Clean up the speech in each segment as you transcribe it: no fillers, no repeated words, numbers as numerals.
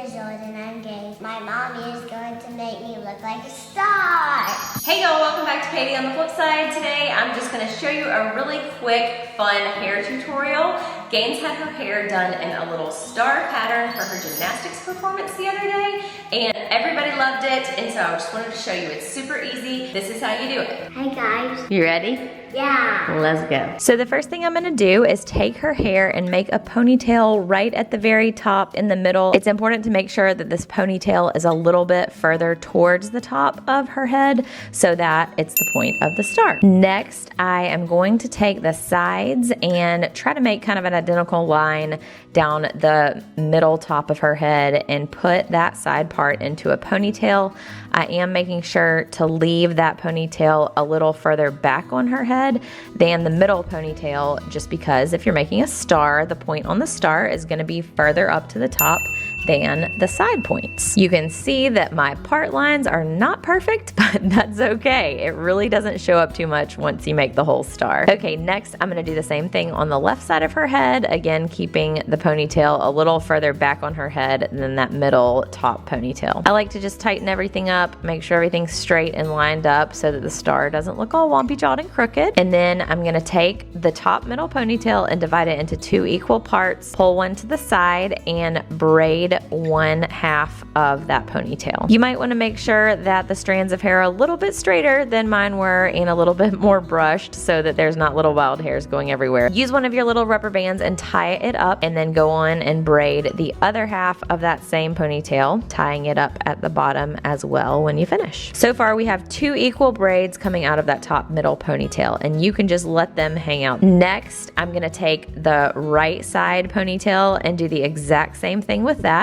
years old and I'm gay. My mommy is going to make me look like a star. Hey y'all, welcome back to Katie on the Flip Side. Today I'm just going to show you a really quick, fun hair tutorial. Gaines had her hair done in a little star pattern for her gymnastics performance the other day, and everybody loved it, and so I just wanted to show you. It's super easy. This is how you do it. Hi guys. You ready? Yeah. Let's go. So the first thing I'm gonna do is take her hair and make a ponytail right at the very top in the middle. It's important to make sure that this ponytail is a little bit further towards the top of her head so that it's the point of the star. Next, I am going to take the sides and try to make kind of an identical line down the middle top of her head and put that side part into a ponytail. I am making sure to leave that ponytail a little further back on her head than the middle ponytail, just because if you're making a star, the point on the star is going to be further up to the top than the side points. You can see that my part lines are not perfect, but that's okay. It really doesn't show up too much once you make the whole star. Okay, next I'm gonna do the same thing on the left side of her head, again keeping the ponytail a little further back on her head than that middle top ponytail. I like to just tighten everything up, make sure everything's straight and lined up so that the star doesn't look all wompy-jawed and crooked. And then I'm gonna take the top middle ponytail and divide it into 2 equal parts, pull one to the side, and braid 1/2 of that ponytail. You might want to make sure that the strands of hair are a little bit straighter than mine were and a little bit more brushed so that there's not little wild hairs going everywhere. Use one of your little rubber bands and tie it up, and then go on and braid the other half of that same ponytail, tying it up at the bottom as well when you finish. So far we have 2 equal braids coming out of that top middle ponytail, and you can just let them hang out. Next, I'm going to take the right side ponytail and do the exact same thing with that.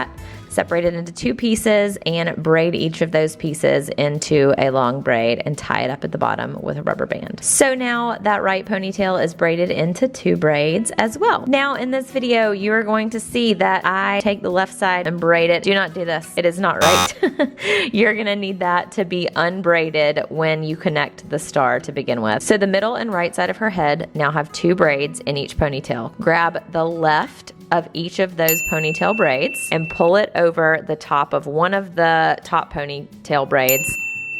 Separate it into 2 pieces and braid each of those pieces into a long braid and tie it up at the bottom with a rubber band. So now that right ponytail is braided into 2 braids as well. Now in this video, you are going to see that I take the left side and braid it. Do not do this. It is not right. You're gonna need that to be unbraided when you connect the star to begin with. So the middle and right side of her head now have 2 braids in each ponytail. Grab the left of each of those ponytail braids and pull it over the top of one of the top ponytail braids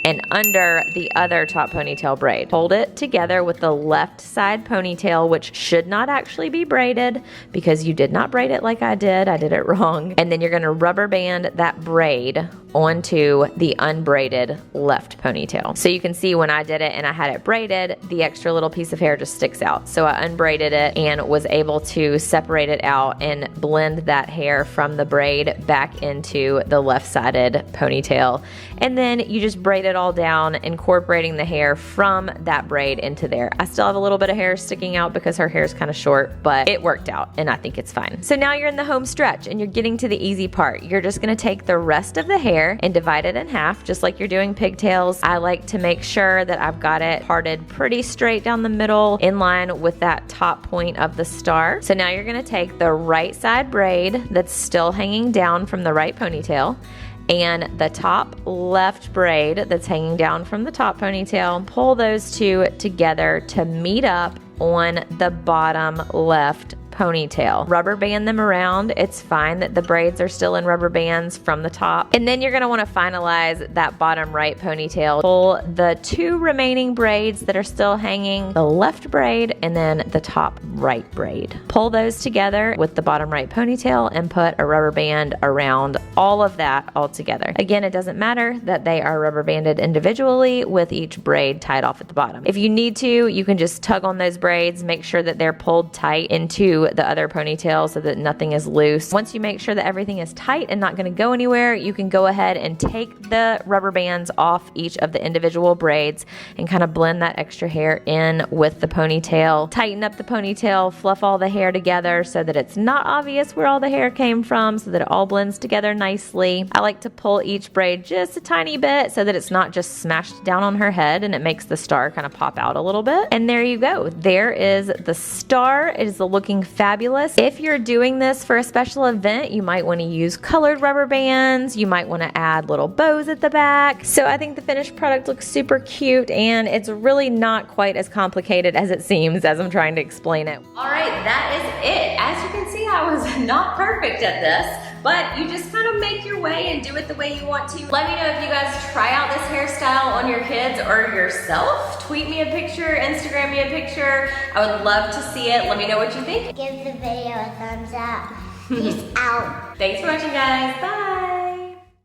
and under the other top ponytail braid. Hold it together with the left side ponytail, which should not actually be braided because you did not braid it like I did it wrong. And then you're gonna rubber band that braid onto the unbraided left ponytail. So you can see when I did it and I had it braided, the extra little piece of hair just sticks out. So I unbraided it and was able to separate it out and blend that hair from the braid back into the left-sided ponytail. And then you just braid it all down, incorporating the hair from that braid into there. I still have a little bit of hair sticking out because her hair is kind of short, but it worked out and I think it's fine. So now you're in the home stretch and you're getting to the easy part. You're just gonna take the rest of the hair and divide it in half, just like you're doing pigtails. I like to make sure that I've got it parted pretty straight down the middle in line with that top point of the star. So now you're gonna take the right side braid that's still hanging down from the right ponytail and the top left braid that's hanging down from the top ponytail, pull those 2 together to meet up on the bottom left ponytail. Rubber band them around. It's fine that the braids are still in rubber bands from the top. And then you're going to want to finalize that bottom right ponytail. Pull the 2 remaining braids that are still hanging, the left braid and then the top right braid. Pull those together with the bottom right ponytail and put a rubber band around all of that all together. Again, it doesn't matter that they are rubber banded individually with each braid tied off at the bottom. If you need to, you can just tug on those braids, make sure that they're pulled tight into the other ponytail so that nothing is loose. Once you make sure that everything is tight and not going to go anywhere, you can go ahead and take the rubber bands off each of the individual braids and kind of blend that extra hair in with the ponytail. Tighten up the ponytail, fluff all the hair together so that it's not obvious where all the hair came from, so that it all blends together nicely. I like to pull each braid just a tiny bit so that it's not just smashed down on her head and it makes the star kind of pop out a little bit. And there you go. There is the star. It is looking fabulous. If you're doing this for a special event, you might want to use colored rubber bands. You might want to add little bows at the back. So I think the finished product looks super cute, and it's really not quite as complicated as it seems as I'm trying to explain it. All right, that is it. As you can see, I was not perfect at this, but you just kind of make your way and do it the way you want to. Let me know if you guys try out this hairstyle on your kids or yourself. Tweet me a picture, Instagram me a picture. I would love to see it. Let me know what you think. Give the video a thumbs up. Peace out. Thanks for watching, guys. Bye.